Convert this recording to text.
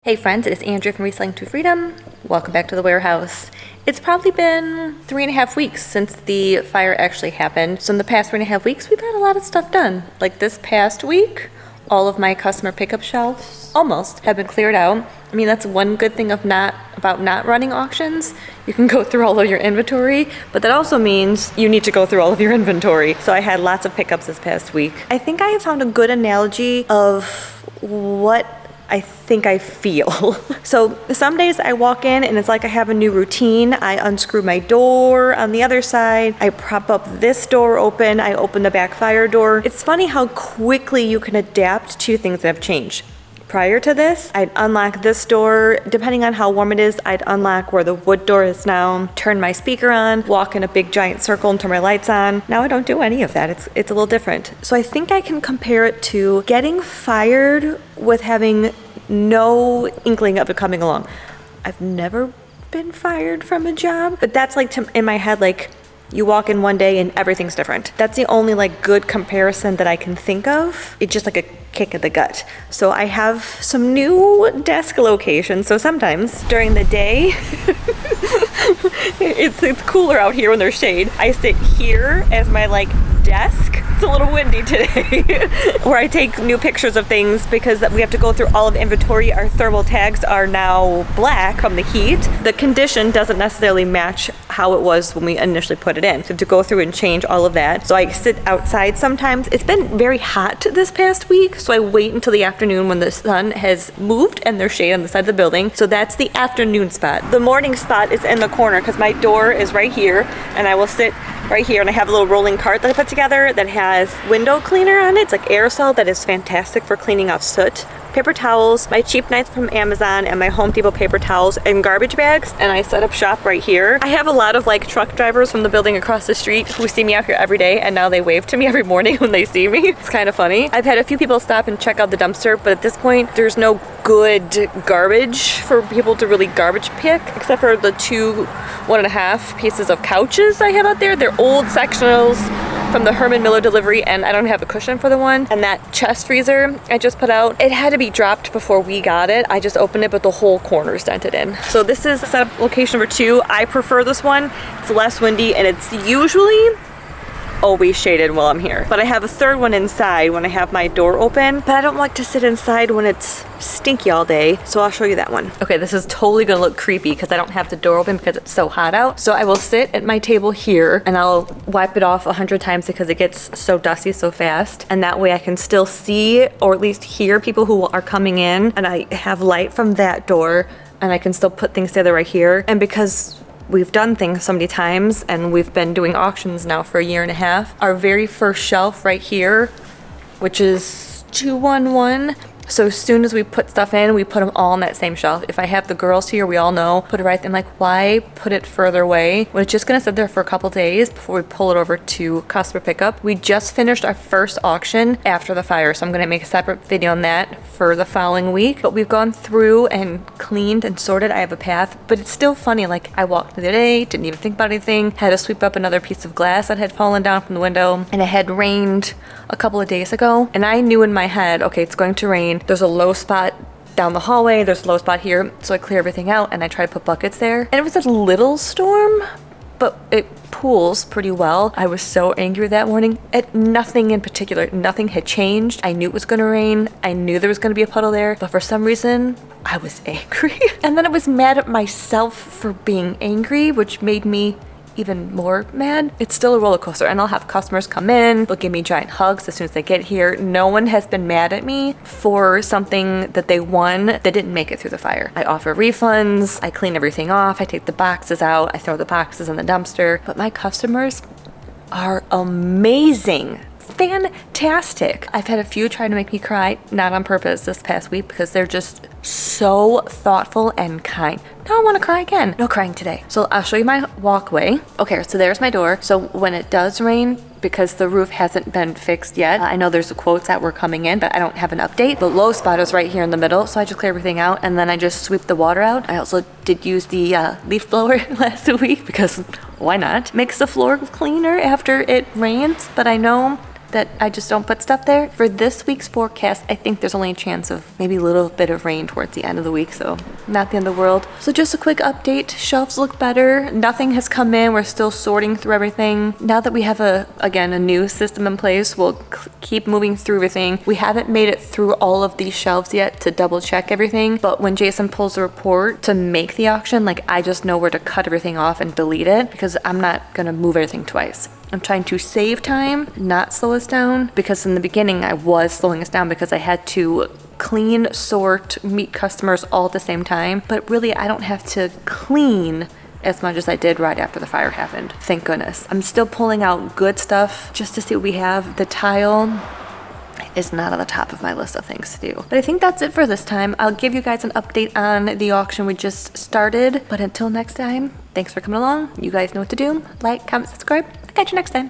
Hey friends, it is Andrea from Reselling to Freedom. Welcome back to the warehouse. It's probably been 3.5 weeks since the fire actually happened. So in the past 3.5 weeks, we've had a lot of stuff done. Like this past week, all of my customer pickup shelves almost have been cleared out. I mean, that's one good thing about not running auctions. You can go through all of your inventory, but that also means you need to go through all of your inventory. So I had lots of pickups this past week. I think I have found a good analogy of what I think I feel. So some days I walk in and it's like I have a new routine. I unscrew my door on the other side. I prop up this door open. I open the back fire door. It's funny how quickly you can adapt to things that have changed. Prior to this, I'd unlock this door. Depending on how warm it is, I'd unlock where the wood door is now, turn my speaker on, walk in a big giant circle and turn my lights on. Now I don't do any of that. It's a little different. So I think I can compare it to getting fired with having no inkling of it coming along. I've never been fired from a job, but that's like in my head, like you walk in one day and everything's different. That's the only like good comparison that I can think of. It's just like a kick in the gut. So I have some new desk locations. So sometimes during the day, it's cooler out here when there's shade. I sit here as my like desk. It's a little windy today. Where I take new pictures of things because we have to go through all of the inventory. Our thermal tags are now black from the heat. The condition doesn't necessarily match how it was when we initially put it in. So to go through and change all of that. So I sit outside sometimes. It's been very hot this past week, so I wait until the afternoon when the sun has moved and there's shade on the side of the building. So that's the afternoon spot. The morning spot is in the corner because my door is right here and I will sit right here and I have a little rolling cart that I put together that has window cleaner on it. It's like aerosol that is fantastic for cleaning off soot. Paper towels, my cheap nights from Amazon, and my Home Depot paper towels and garbage bags, and I set up shop right here. I have a lot of like truck drivers from the building across the street who see me out here every day, and now they wave to me every morning when they see me. It's kind of funny. I've had a few people stop and check out the dumpster, but at this point, there's no good garbage for people to really garbage pick, except for the 1.5 pieces of couches I have out there. They're old sectionals from the Herman Miller delivery, and I don't have a cushion for the one. And that chest freezer I just put out, it had to be dropped before we got it. I just opened it, but the whole corner is dented in. So this is setup location number 2. I prefer this one. It's less windy and it's usually always shaded while I'm here. But I have a third one inside when I have my door open, but I don't like to sit inside when it's stinky all day, so I'll show you that one. Okay, this is totally gonna look creepy because I don't have the door open because it's so hot out. So I will sit at my table here and I'll wipe it off 100 times because it gets so dusty so fast. And that way I can still see or at least hear people who are coming in, and I have light from that door and I can still put things together right here. And because we've done things so many times and we've been doing auctions now for 1.5 years. Our very first shelf right here, which is 211. So as soon as we put stuff in, we put them all on that same shelf. If I have the girls here, we all know, put it right there. I'm like, why put it further away when it's just gonna sit there for a couple days before we pull it over to customer pickup. We just finished our first auction after the fire, so I'm gonna make a separate video on that for the following week. But we've gone through and cleaned and sorted. I have a path, but it's still funny. Like I walked the other day, didn't even think about anything, had to sweep up another piece of glass that had fallen down from the window, and it had rained a couple of days ago. And I knew in my head, okay, it's going to rain. There's a low spot down the hallway, there's a low spot here, so I clear everything out and I try to put buckets there. And it was a little storm, but it pools pretty well. I was so angry that morning at nothing in particular. Nothing had changed. I knew it was gonna rain. I knew there was gonna be a puddle there, but for some reason, I was angry. And then I was mad at myself for being angry, which made me even more mad. It's still a roller coaster, and I'll have customers come in, they'll give me giant hugs as soon as they get here. No one has been mad at me for something that they won that didn't make it through the fire. I offer refunds, I clean everything off, I take the boxes out, I throw the boxes in the dumpster, but my customers are amazing. Fantastic. I've had a few try to make me cry, not on purpose this past week, because they're just so thoughtful and kind. Now I want to cry again. No crying today. So I'll show you my walkway. Okay, so there's my door. So when it does rain, because the roof hasn't been fixed yet, I know there's quotes that were coming in, but I don't have an update. The low spot is right here in the middle, so I just clear everything out and then I just sweep the water out. I also did use the leaf blower last week because why not? Makes the floor cleaner after it rains, but I know that I just don't put stuff there. For this week's forecast, I think there's only a chance of maybe a little bit of rain towards the end of the week, so not the end of the world. So just a quick update. Shelves look better. Nothing has come in. We're still sorting through everything. Now that we have a new system in place, we'll keep moving through everything. We haven't made it through all of these shelves yet to double check everything, but when Jason pulls the report to make the auction, like, I just know where to cut everything off and delete it because I'm not gonna move everything twice. I'm trying to save time, not slow us down, because in the beginning I was slowing us down because I had to clean, sort, meet customers all at the same time. But really, I don't have to clean as much as I did right after the fire happened. Thank goodness. I'm still pulling out good stuff just to see what we have. The tile is not on the top of my list of things to do. But I think that's it for this time. I'll give you guys an update on the auction we just started. But until next time, thanks for coming along. You guys know what to do. Like, comment, subscribe. I'll catch you next time.